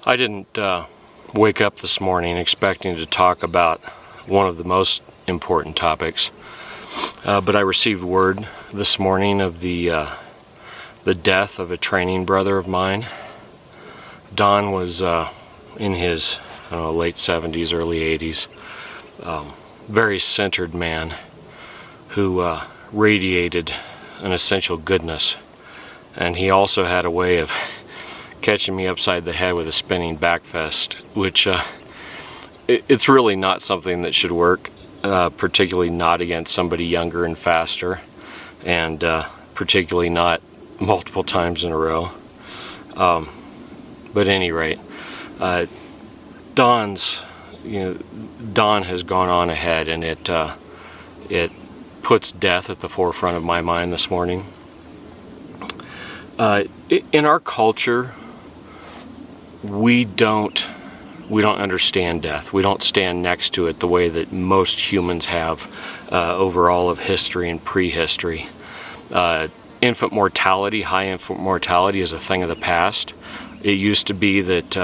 I didn't wake up this morning expecting to talk about one of the most important topics, but I received word this morning of the death of a training brother of mine. Don was in his late 70s, early 80s. Very centered man who radiated an essential goodness, and he also had a way of catching me upside the head with a spinning backfist, which it's really not something that should work, particularly not against somebody younger and faster, and particularly not multiple times in a row. But at any rate, Don has gone on ahead, and it puts death at the forefront of my mind this morning. In our culture, we don't understand death. We don't stand next to it the way that most humans have over all of history and prehistory. Infant mortality, high infant mortality, is a thing of the past. It used to be that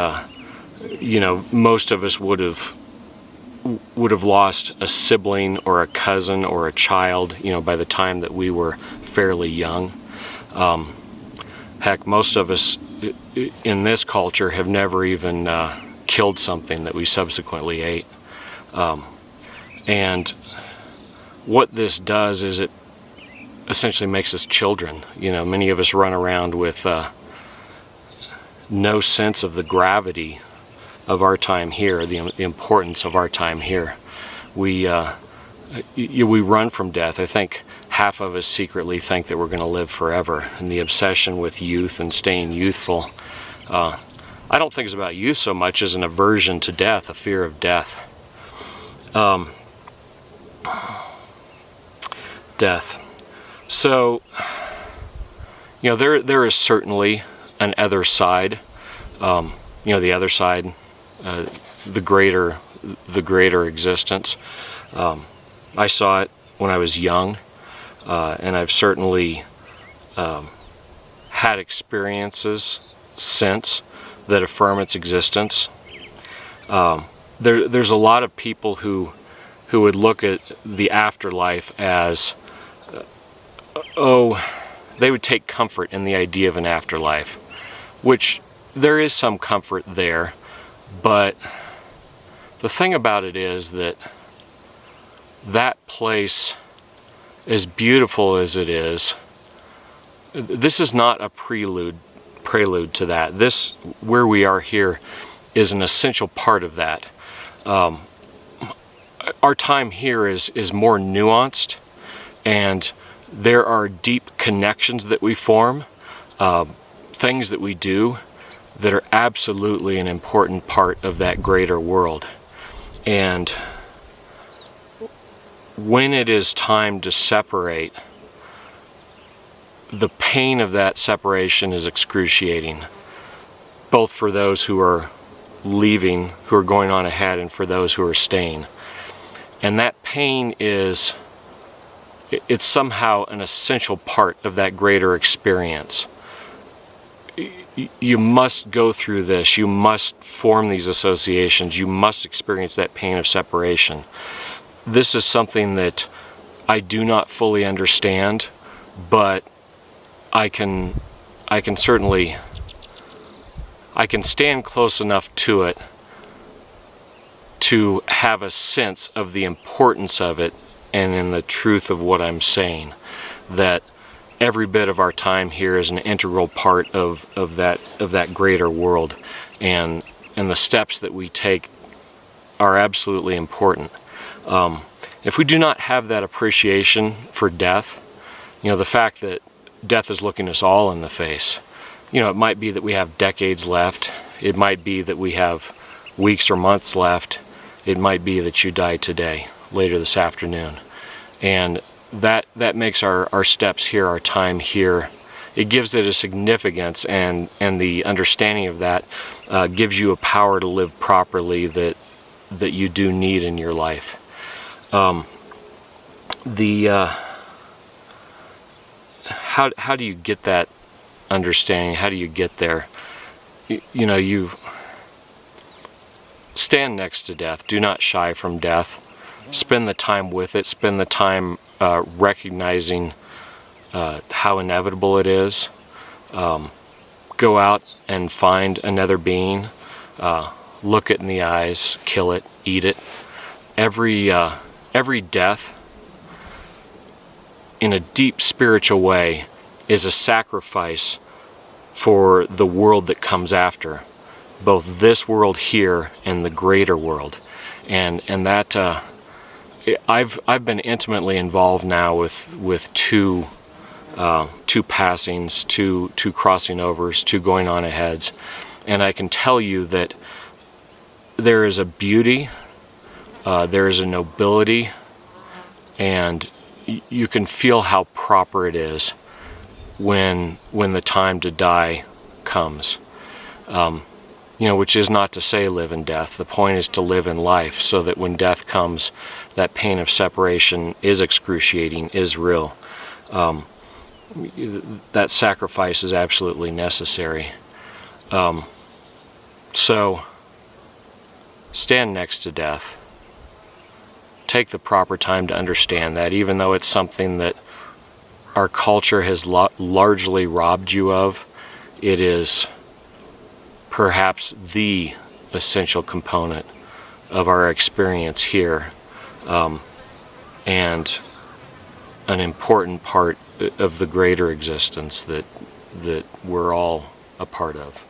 most of us would have lost a sibling or a cousin or a child, by the time that we were fairly young. Heck, most of us in this culture have never even killed something that we subsequently ate. And what this does is it essentially makes us children. Many of us run around with no sense of the gravity of our time here, the importance of our time here. We run from death. I think half of us secretly think that we're going to live forever, and the obsession with youth and staying youthful. I don't think it's about youth so much as an aversion to death, a fear of death. Death. So, there is certainly an other side. The other side, the greater existence. I saw it when I was young, and I've certainly had experiences since that affirm its existence. There's a lot of people who would look at the afterlife as, they would take comfort in the idea of an afterlife, which there is some comfort there, but the thing about it is that place, as beautiful as it is, this is not a prelude to that. This, where we are here, is an essential part of that. Our time here is more nuanced, and there are deep connections that we form, things that we do that are absolutely an important part of that greater world. And when it is time to separate, the pain of that separation is excruciating, both for those who are leaving, who are going on ahead, and for those who are staying. And that pain it's somehow an essential part of that greater experience. You must go through this. You must form these associations. You must experience that pain of separation. This is something that I do not fully understand, but I can certainly stand close enough to it to have a sense of the importance of it and in the truth of what I'm saying, that every bit of our time here is an integral part of that greater world, and the steps that we take are absolutely important. If we do not have that appreciation for death, the fact that death is looking us all in the face, it might be that we have decades left, it might be that we have weeks or months left, it might be that you die today, later this afternoon, and that makes our steps here, our time here, it gives it a significance, and the understanding of that gives you a power to live properly that you do need in your life. How do you get that understanding? How do you get there? stand next to death. Do not shy from death. Spend the time with it. Spend the time recognizing how inevitable it is. Go out and find another being. Look it in the eyes. Kill it. Eat it. Every death, in a deep spiritual way, is a sacrifice for the world that comes after, both this world here and the greater world. And that I've been intimately involved now with two passings, two crossing overs, two going on aheads, and I can tell you that there is a beauty, there is a nobility, and you can feel how proper it is when the time to die comes. Which is not to say live in death. The point is to live in life, so that when death comes, that pain of separation is excruciating, is real. That sacrifice is absolutely necessary. So, stand next to death. Take the proper time to understand that, even though it's something that our culture has largely robbed you of, it is perhaps the essential component of our experience here, and an important part of the greater existence that we're all a part of.